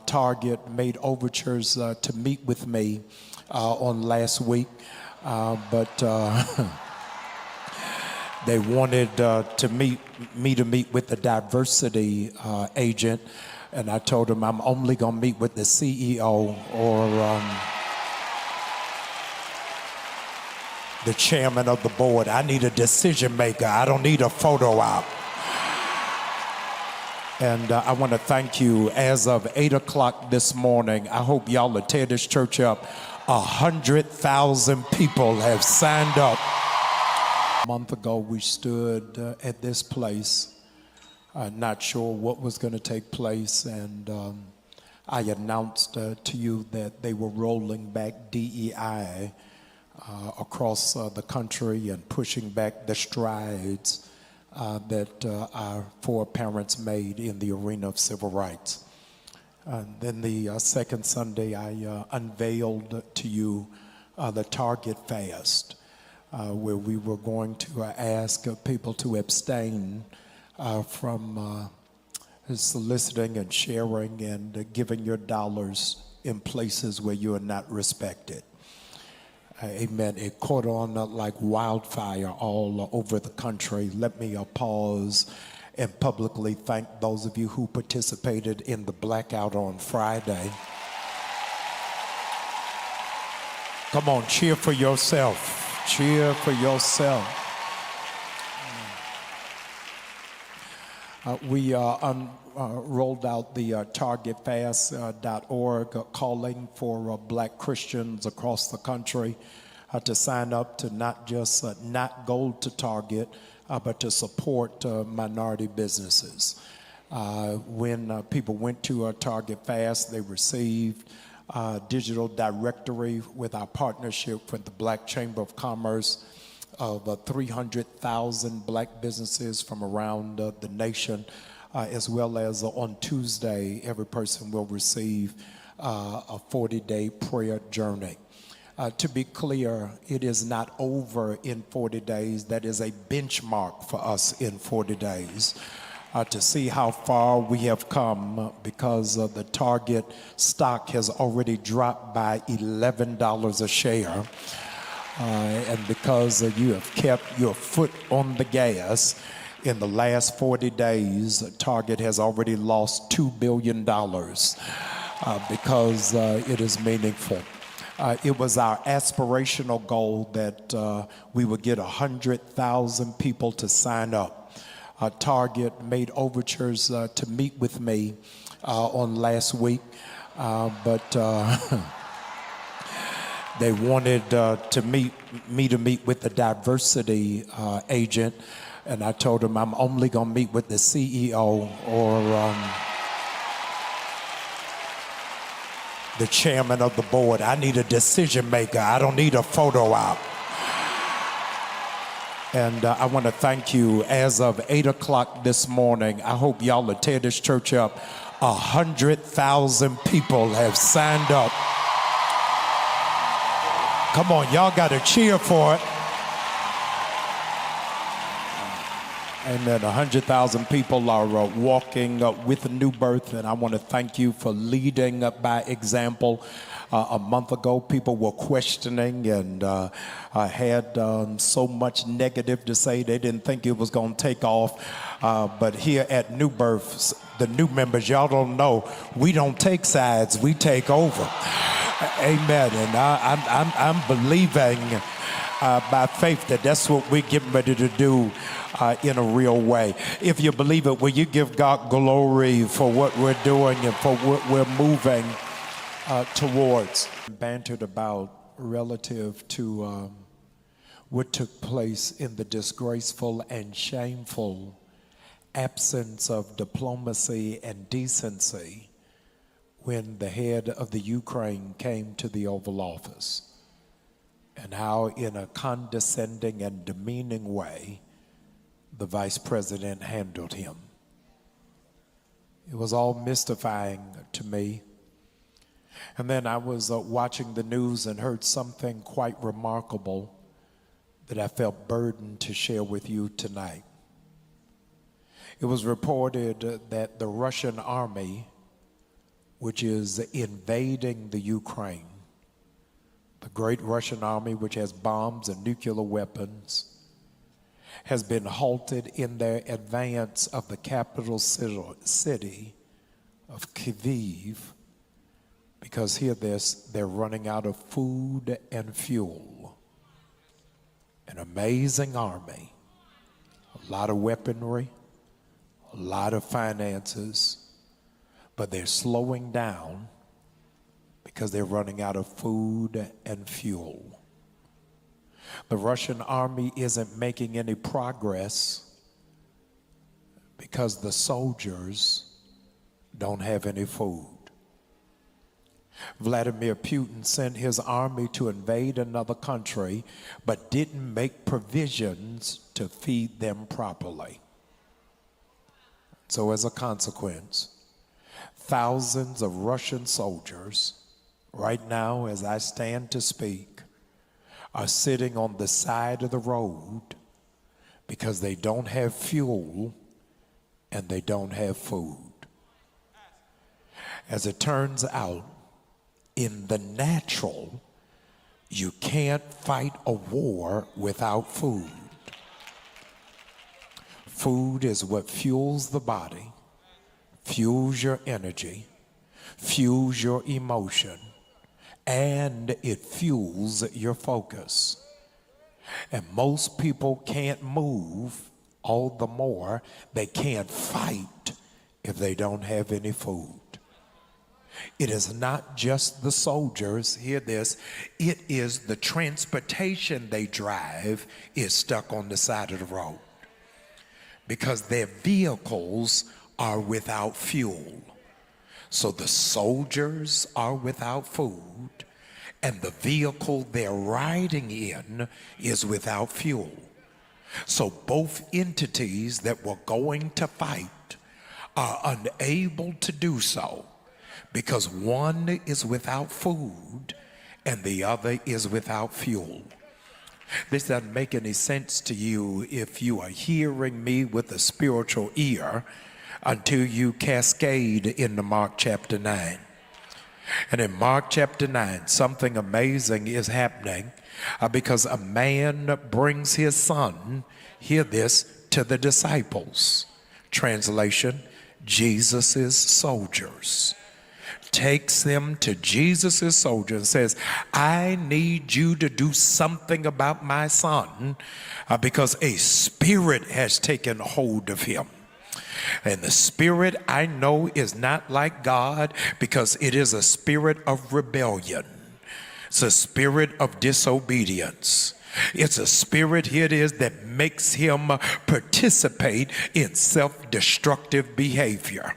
Target made overtures to meet with me on last week, but they wanted to meet with the diversity agent, and I told them I'm only going to meet with the CEO or the chairman of the board. I need a decision maker. I don't need a photo op. And I want to thank you. As of 8 o'clock this morning, I hope y'all will tear this church up. 100,000 people have signed up. A month ago, we stood at this place, not sure what was going to take place, and I announced to you that they were rolling back DEI across the country and pushing back the strides that our four parents made in the arena of civil rights. Then the second Sunday, I unveiled to you the Target Fast, where we were going to ask people to abstain from soliciting and sharing and giving your dollars in places where you are not respected. Amen. It caught on like wildfire all over the country. Let me pause and publicly thank those of you who participated in the blackout on Friday. Come on, cheer for yourself. Cheer for yourself. We rolled out the targetfast.org calling for black Christians across the country to sign up to not just not go to Target, but to support minority businesses. When people went to Target Fast, they received a digital directory with our partnership with the Black Chamber of Commerce of 300,000 black businesses from around the nation, as well as on Tuesday, every person will receive a 40-day prayer journey. To be clear, it is not over in 40 days. That is a benchmark for us in 40 days to see how far we have come, because the Target stock has already dropped by $11 a share. And because you have kept your foot on the gas, in the last 40 days, Target has already lost $2 billion because it is meaningful. It was our aspirational goal that we would get 100,000 people to sign up. Target made overtures to meet with me on last week, but they wanted to meet with the diversity agent, and I told them I'm only going to meet with the CEO or the chairman of the board. I need a decision maker. I don't need a photo op. And I want to thank you. As of 8 o'clock this morning, I hope y'all will tear this church up. 100,000 people have signed up. Come on, y'all got to cheer for it. Amen. 100,000 people are walking with a new birth, and I want to thank you for leading by example. A month ago, people were questioning and had so much negative to say. They didn't think it was going to take off. But here at New Birth, the new members, y'all don't know, we don't take sides, we take over. Amen. And I'm believing by faith that that's what we're getting ready to do in a real way. If you believe it, will you give God glory for what we're doing and for what we're moving towards? Bantered about relative to what took place in the disgraceful and shameful absence of diplomacy and decency when the head of the Ukraine came to the Oval Office, and how in a condescending and demeaning way the vice president handled him. It was all mystifying to me. And then I was watching the news and heard something quite remarkable that I felt burdened to share with you tonight. It was reported that the Russian army which is invading the Ukraine. The great Russian army, which has bombs and nuclear weapons, has been halted in their advance of the capital city of Kyiv, because hear this, they're running out of food and fuel. An amazing army, a lot of weaponry, a lot of finances, but they're slowing down because they're running out of food and fuel. The Russian army isn't making any progress because the soldiers don't have any food. Vladimir Putin sent his army to invade another country, but didn't make provisions to feed them properly. So as a consequence, thousands of Russian soldiers, right now as I stand to speak, are sitting on the side of the road because they don't have fuel and they don't have food. As it turns out, in the natural, you can't fight a war without food. Food is what fuels the body, fuels your energy, fuels your emotion, and it fuels your focus. And most people can't move, all the more they can't fight if they don't have any food. It is not just the soldiers, hear this, it is the transportation they drive is stuck on the side of the road because their vehicles are without fuel. So the soldiers are without food and the vehicle they're riding in is without fuel. So both entities that were going to fight are unable to do so because one is without food and the other is without fuel. This doesn't make any sense to you if you are hearing me with a spiritual ear until you cascade into Mark chapter 9. And in Mark chapter 9, something amazing is happening because a man brings his son, hear this, to the disciples. Translation, Jesus' soldiers. Takes them to Jesus' soldiers and says, I need you to do something about my son because a spirit has taken hold of him. And the spirit I know is not like God because it is a spirit of rebellion. It's a spirit of disobedience. It's a spirit, here it is, that makes him participate in self-destructive behavior.